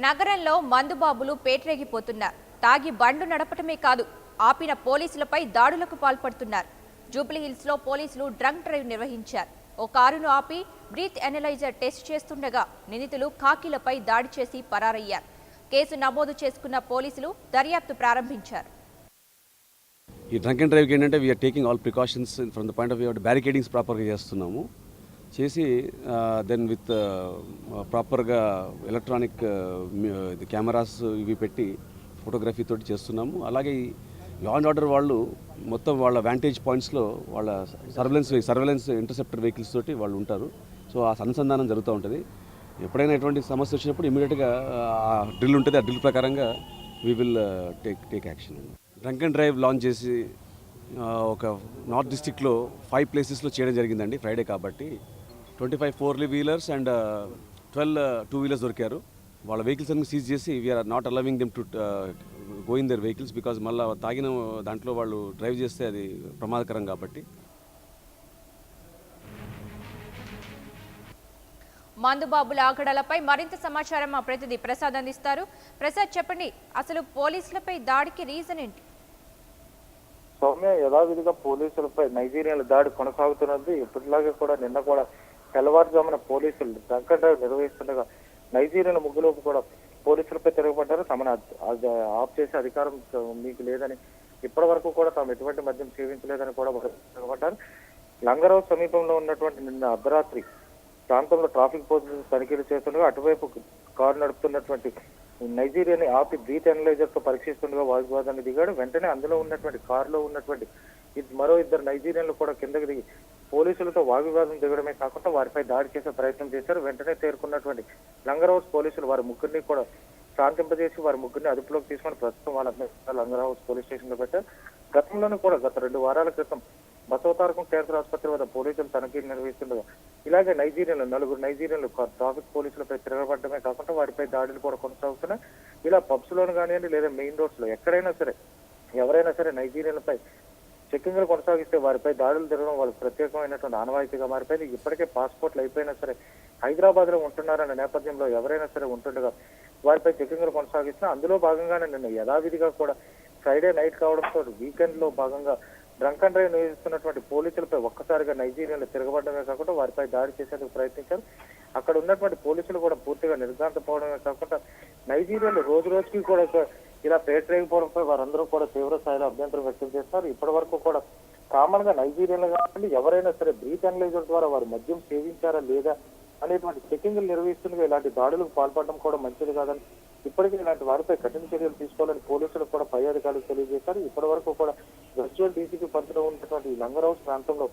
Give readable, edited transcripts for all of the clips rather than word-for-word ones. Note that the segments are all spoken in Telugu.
నగరంలో మందుబాబులు పేట్రేగిపోతున్నారు. తాగి బండ్లు నడపటమే కాదు, ఆపిన పోలీసులపై దాడులకు పాల్పడుతున్నారు. జూబ్లీహిల్స్ లో పోలీసులు డ్రంక్ డ్రైవ్ నిర్వహించారు. ఓ కారును ఆపి బ్రీత్ ఎనలైజర్ టెస్ట్ చేస్తుండగా నిందితులు ఖాకీలపై దాడి చేసి పరారయ్యారు. కేసు నమోదు చేసుకున్న పోలీసులు దర్యాప్తు ప్రారంభించారు. ఈ డ్రంక్ అండ్ డ్రైవ్కి ఏంటంటే we are taking all precautions from the point of view barricadings ప్రాపర్గా చేస్తున్నాము. చేసి దెన్ విత్ ప్రాపర్గా ఎలక్ట్రానిక్ కెమెరాస్ ఇవి పెట్టి ఫోటోగ్రఫీ తోటి చేస్తున్నాము. అలాగే లా అండ్ ఆర్డర్ వాళ్ళు మొత్తం వాళ్ళ వ్యాంటేజ్ పాయింట్స్లో వాళ్ళ సర్వేలెన్స్ ఇంటర్సెప్టర్ వెహికల్స్ తోటి వాళ్ళు ఉంటారు. సో ఆ అనుసంధానం జరుగుతూ ఉంటుంది. ఎప్పుడైనా ఎటువంటి సమస్య వచ్చినప్పుడు ఇమీడియట్గా ఆ డ్రిల్ ఉంటుంది. ఆ డ్రిల్ ప్రకారంగా we will take action. Drunk and drive launch చేసి ఒక నార్త్ డిస్టిక్లో 5 ప్లేసెస్లో చేయడం జరిగిందండి. ఫ్రైడే కాబట్టి 25 4 వీలర్స్ అండ్ 12 2 వీలర్స్ దొరికారు. వాళ్ళ వెహికల్స్ అన్ని సీజ్ చేసి we are not allowing them to go in their vehicles because మళ్ళీ తాగిన దాంట్లో వాళ్ళు డ్రైవ్ చేస్తే అది ప్రమాదకరం కాబట్టి. మందుబాబుల ఆగడాలపై మరింత సమాచారం మా ప్రతినిధి ప్రసాద్ అందిస్తారు. ప్రసాద్, చెప్పండి, అసలు పోలీసులపై దాడికి రీజన్ ఏంటి? సౌమ్య, యథావిధిగా పోలీసులపై నైజీరియాల దాడి కొనసాగుతున్నది. ఇప్పటిలాగే కూడా నిన్న కూడా తెల్లవారుజామున పోలీసులు డ్రంక్ అండ్ డ్రైవ్ నిర్వహిస్తుండగా నైజీరియాల ముగ్గులోపు కూడా పోలీసులపై తిరగబడ్డారు. తమను ఆఫ్ చేసే అధికారం మీకు లేదని, ఇప్పటి వరకు కూడా తాము ఎటువంటి మద్యం సేవించలేదని కూడా తిరగబడ్డారు. లంగరావు సమీపంలో ఉన్నటువంటి నిన్న అర్ధరాత్రి ప్రాంతంలో ట్రాఫిక్ పోలీసులు తనిఖీలు చేస్తుండగా అటువైపు కారు నడుపుతున్నటువంటి నైజీరియాని ఆపి బ్రీత్ ఎనలైజర్ తో పరీక్షిస్తుండగా వాగ్వాదాన్ని దిగాడు. వెంటనే అందులో ఉన్నటువంటి కారులో ఉన్నటువంటి మరో 2 నైజీరియన్లు కూడా కిందకి దిగి పోలీసులతో వాగ్వివాదం దిగడమే కాకుండా వారిపై దాడి చేసే ప్రయత్నం చేశారు. వెంటనే చేరుకున్నటువంటి లంగరౌస్ పోలీసులు వారి ముగ్గురిని కూడా శాంతింపజేసి వారి ముగ్గురిని అదుపులోకి తీసుకొని ప్రస్తుతం వాళ్ళ లంగరౌస్ పోలీస్ స్టేషన్ లో పెట్టారు. గతంలోనూ కూడా గత 2 వారాల క్రితం బసవతారకం కేంద్ర ఆసుపత్రి వద్ద పోలీసులు తనిఖీలు నిర్వహిస్తుండగా ఇలాగే నలుగురు నైజీరియన్లు ట్రాఫిక్ పోలీసులపై తిరగబడమే కాకుండా వారిపై దాడులు కూడా కొనసాగుతున్నాయి. ఇలా పబ్స్ లోను కానివ్వండి లేదా మెయిన్ రోడ్స్ లో ఎక్కడైనా సరే ఎవరైనా సరే నైజీరియన్లపై చెక్కింగ్లు కొనసాగిస్తే వారిపై దాడులు జరగడం వాళ్ళకి ప్రత్యేకమైనటువంటి ఆనవాయితీగా మారిపోయింది. ఇప్పటికే పాస్పోర్ట్లు అయిపోయినా సరే హైదరాబాద్ లో ఉంటున్నారన్న నేపథ్యంలో ఎవరైనా సరే ఉంటుండగా వారిపై చెక్కింగ్లు కొనసాగిస్తున్నా అందులో భాగంగానే నిన్న యథావిధిగా కూడా ఫ్రైడే నైట్ కావడంతో వీకెండ్ లో భాగంగా డ్రంక్ అండ్ డ్రైవ్ నిర్వహిస్తున్నటువంటి పోలీసులపై ఒక్కసారిగా నైజీరియాలో తిరగబడమే కాకుండా వారిపై దాడి చేసేందుకు ప్రయత్నించారు. అక్కడ ఉన్నటువంటి పోలీసులు కూడా పూర్తిగా నిర్ఘాంతపోవడమే కాకుండా నైజీరియాలో రోజు రోజుకి కూడా ఇలా పేటరేగిపోవడంపై వారందరూ కూడా తీవ్ర స్థాయిలో అభ్యంతరం వ్యక్తం చేస్తారు. ఇప్పటి వరకు కూడా కామన్ గా నైజీరియాలో కాబట్టి ఎవరైనా సరే బ్రీత్ అనలైజర్ ద్వారా వారు మద్యం సేవించారా లేదా అనేటువంటి చెకింగ్లు నిర్వహిస్తుండగా ఇలాంటి దాడులకు పాల్పడడం కూడా మంచిది కాదని, ఇప్పటికీ ఇలాంటి వారిపై కఠిన చర్యలు తీసుకోవాలని పోలీసులు కూడా పై అధికారులకు తెలియజేశారు. ఇప్పటి వరకు కూడా వర్చువల్ డీసీపీ పరిధిలో ఉన్నటువంటి లంగరౌస్ ప్రాంతంలో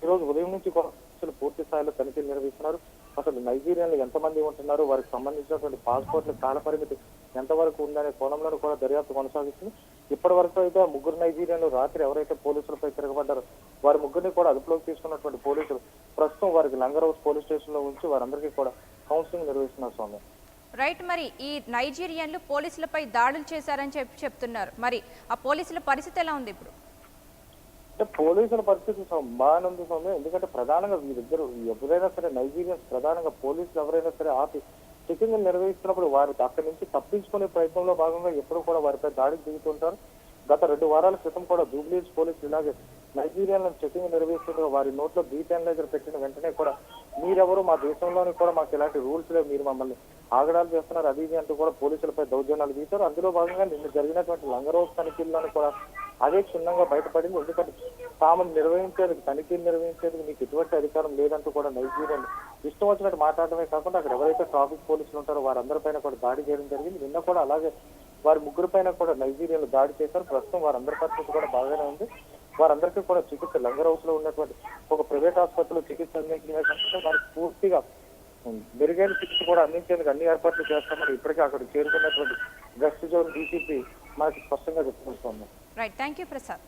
ఈ రోజు ఉదయం నుంచి పోలీసులు పూర్తి స్థాయిలో తనిఖీలు నిర్వహిస్తున్నారు. అసలు నైజీరియాలో ఎంతమంది ఉంటున్నారు, వారికి సంబంధించినటువంటి పాస్పోర్ట్ల కాల పరిమితి ఎంతవరకు ఉందనే కోణంలో కూడా దర్యాప్తు కొనసాగిస్తుంది. ఇప్పటి వరకు అయితే 3 నైజీరియాలు రాత్రి ఎవరైతే పోలీసులపై తిరగబడ్డారో వారి ముగ్గురిని కూడా అదుపులోకి తీసుకున్నటువంటి పోలీసులు ప్రస్తుతం వారికి లంగరౌస్ పోలీస్ స్టేషన్ లో ఉంచి వారందరికీ కూడా కౌన్సిలింగ్ నిర్వహిస్తున్నారు. స్వామి రైట్, మరి ఈ నైజీరియన్లు పోలీసులపై దాడులు చేశారని చెప్తున్నారు. మరి ఆ పోలీసుల పరిస్థితి ఎలా ఉంది ఇప్పుడు? పోలీసుల పరిస్థితి బాగానే ఉంది స్వామి. ఎందుకంటే ప్రధానంగా వీరిద్దరు ఎవరైనా సరే నైజీరియన్స్ ప్రధానంగా పోలీసులు ఎవరైనా సరే ఆపి చెకింగ్ నిర్వహిస్తున్నప్పుడు వారు అక్కడి నుంచి తప్పించుకునే ప్రయత్నంలో భాగంగా ఎప్పుడు కూడా వారిపై దాడికి దిగుతుంటారు. గత 2 వారాల క్రితం కూడా జూబ్లీహిల్స్ పోలీసులు ఇలాగే నైజీరియాలను చెకింగ్ నిర్వహిస్తుండగా వారి నోట్లో బ్రీత్ అనలైజర్ పెట్టిన వెంటనే కూడా మీరెవరు, మా దేశంలోని కూడా మాకు ఎలాంటి రూల్స్ లేవు, మీరు మమ్మల్ని ఆగడాలు చేస్తున్నారు అది ఇది అంటూ కూడా పోలీసులపై దౌర్జన్యాలు దిగుతారు. అందులో భాగంగా నిన్న జరిగినటువంటి లంగరౌస్ తనిఖీల్లోని కూడా అదే క్షుణ్ణంగా బయటపడింది. ఎందుకంటే తాము తనిఖీలు నిర్వహించేందుకు మీకు ఎటువంటి అధికారం లేదంటూ కూడా నైజీరియన్ ఇష్టం వచ్చినట్టు మాట్లాడటమే కాకుండా అక్కడ ఎవరైతే ట్రాఫిక్ పోలీసులు ఉంటారో వారందరిపైన కూడా దాడి చేయడం జరిగింది. నిన్న కూడా అలాగే వారి ముగ్గురిపైన కూడా నైజీరియాలో దాడి చేశారు. ప్రస్తుతం వారందరి పరిస్థితి కూడా బాగానే ఉంది. వారందరికీ కూడా చికిత్స లంగరౌస్ లో ఉన్నటువంటి ఒక ప్రైవేట్ ఆసుపత్రిలో చికిత్స అందించడమే కాకుండా వారికి పూర్తిగా మెరుగైన చికిత్స కూడా అందించేందుకు అన్ని ఏర్పాట్లు చేస్తామని ఇప్పటికే అక్కడ చేరుకున్నటువంటి వెస్ట్ జోన్ డీసీపీ మనకి స్పష్టంగా చెప్తున్నాం. Right, thank you Prasad.